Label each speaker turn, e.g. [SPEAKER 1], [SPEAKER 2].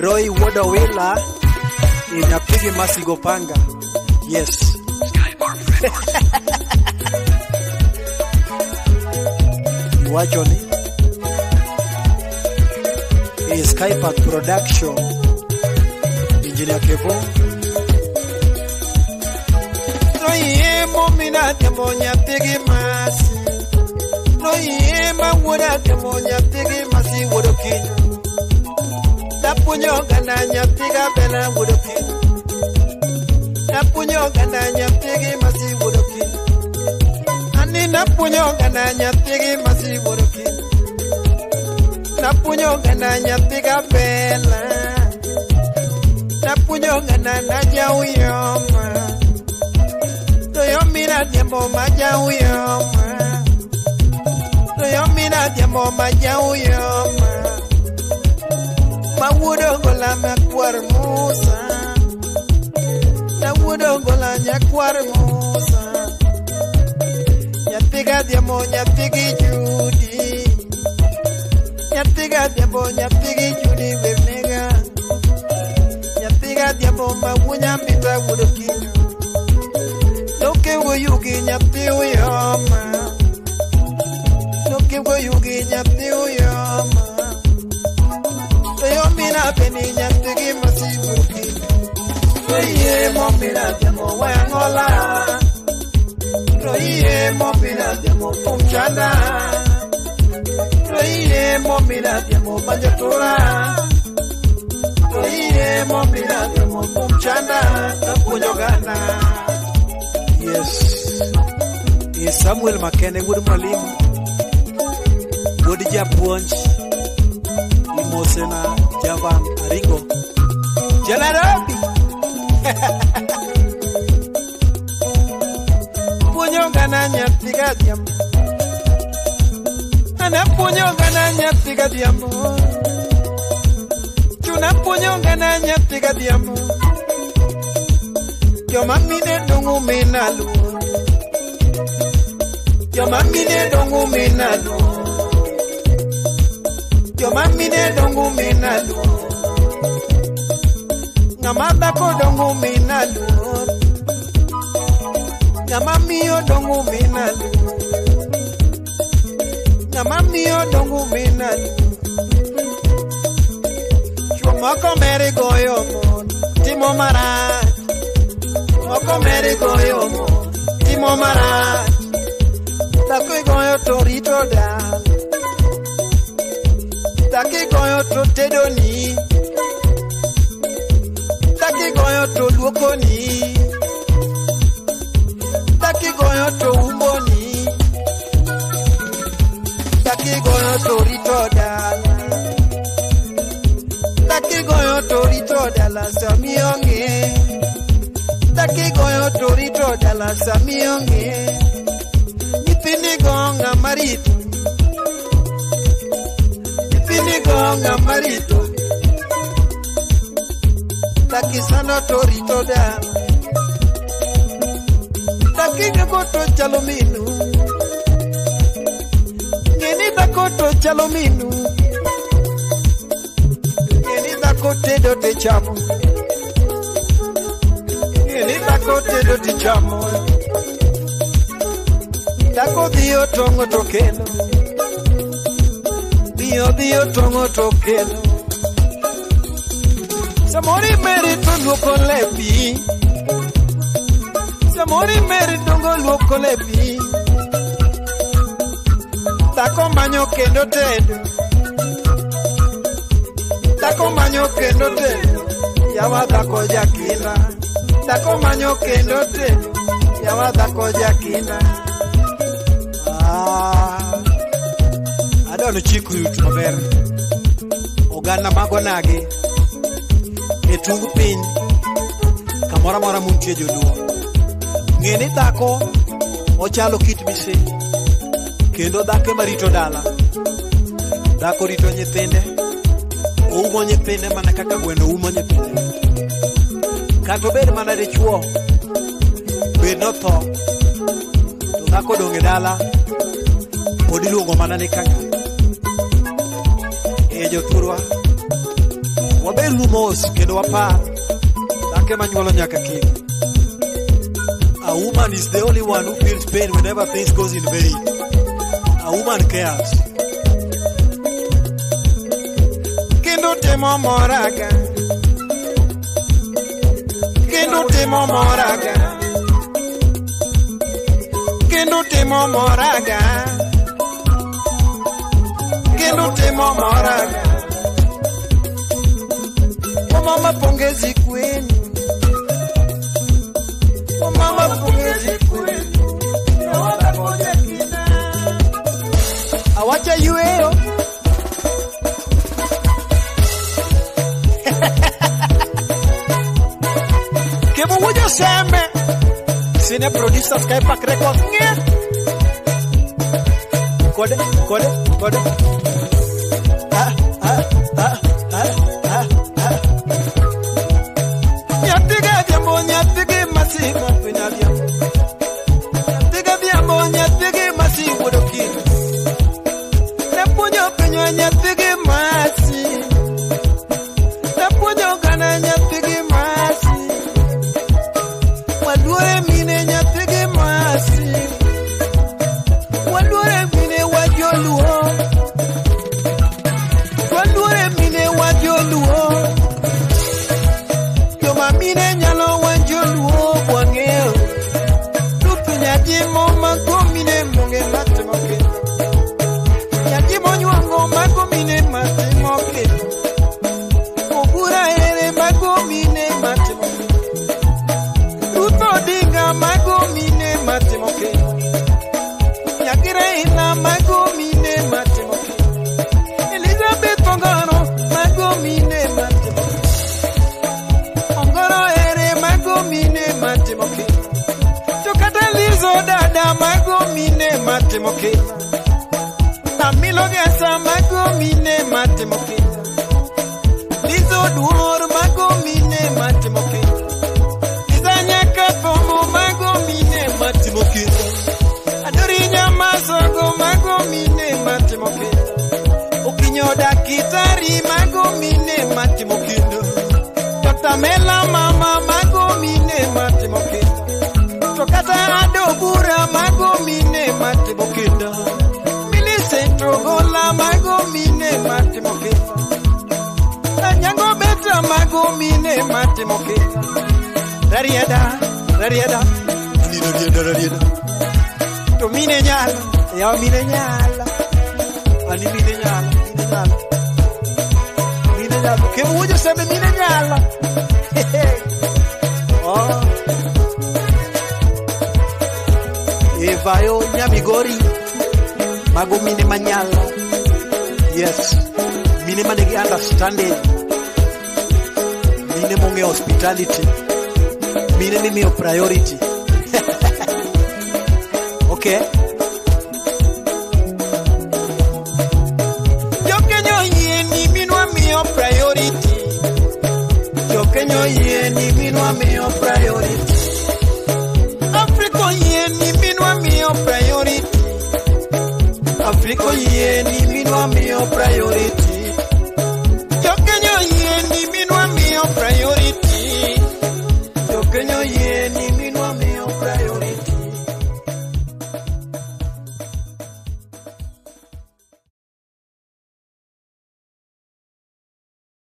[SPEAKER 1] Roy Wodawila inapigi masigo panga. Yes. Iwacho ni Skypark Production, Engineer Kevo.
[SPEAKER 2] Roye momina temonya pigi masi. Roye mawura temonya pigi masi wodoki. Tapunyo gananya piga bela wodoki. Tapunyo gananya pigi masi wodoki. Ani napunyo gananya pigi masi wodoki. Napunyo gananya piga bela. Napunyo gananya jauyoma. Toyomina tiempo majauyoma. Toyomina tiempo majauyoma. Mawudo gola makwar musa. Mawudo gola nyakwar musa. Nyatiga tiempo nyatigi judi. Nyatiga tiempo nyatigi judi bernega. Nyatiga tiempo mawunya pita wudo kinyo. Loke wo yugi nyati uyoma. Loke wo yugi nyati uyoma. Toyomina peni nyatigi masi wudo kinyo. Roye momina tiempo wangola. Roye momina tiempo kumchanda. Roye momina tiempo banjatura. Roye momina tiempo kumchanda. Tapunyogana.
[SPEAKER 1] Yes. Samuel Makene would Mwalimu. Would Japuanch. Imosena Javan Aringo. Janarabi. Punyo gananya pigadiam. Ana punyo gananya pigadiam. Chuna punyo gananya pigadiam. Yo mamine dongu minalu. Yo mamine dongu minalu. Yo mamine dongu minalu. Ngamada ko dongu minalu. Ngamamiyo dongu minalu. Ngamamiyo dongu minalu. Chumoko mere goyo mon. Timo mara. Moko mere goyo mo, timo mara. Taki goyo torito da. Taki goyo to tedoni. Taki goyo to luokoni. Taki goyo to umoni. Taki goyo torito da. Taki goyo torito da la samionge. Taki goyo torito dala samionge. Nipini gonga marito. Nipini gonga marito. Taki sano torito dala. Taki gagoto chalominu. Ngeni dakoto chalominu. Ngeni dakote do te chamo. Dakote do ti chamo. Dako dio tongo tokelo. Dio tongo tokelo. Samori meri tongo kolepi. Samori meri tongo luoko lepi. Dako manyo kendo tedo. Dako manyo kendo tedo. Yawa dako jakina. Dako manyo kendo te. Yawa dako jakina. Adano chiku yutu maber. Ogana mago nage. Etungu piny. Kamora mora muntie joduo. Ngeni dako. Ochalo kit mise. Kendo dake marito dala. Dako rito nyithinde. Oumo nyithinde mana kaka gweno umo nyithinde. Kato bed mana dichuo. Bed no tho. To dhako dong' e dala. Pod iluongo mana ni kaka. Joturwa. wabelu mos kendo wapar dake manyuolo nyaka kik. A woman is the only one who feels pain whenever things goes in vain. A woman cares.
[SPEAKER 2] Kendo temo moraga. Kendo temo moraga. Kendo temo moraga. Kendo temo moraga. Mama pongezi kwenu. Mama pongezi kwenu. Awacha yueo. Kemo wujo sembe. Sine producer Skypack Records. Kode.
[SPEAKER 1] Rarieda. To mine nyala. Ya mine nyala. Ani mine nyala. Mine nyala. Kemo wujo sembe mine nyala. Oh. Evayo nyamigori. Mago mine manyala. Yes. Mine manegi understanding. Mine monge hospitality. Mine ni mio priority. Okay.
[SPEAKER 2] Jokenyo yie ni minwa mio priority. Jokenyo yie ni minwa mio priority. Africa yie ni minwa mio priority. Africa yie ni minwa mio priority.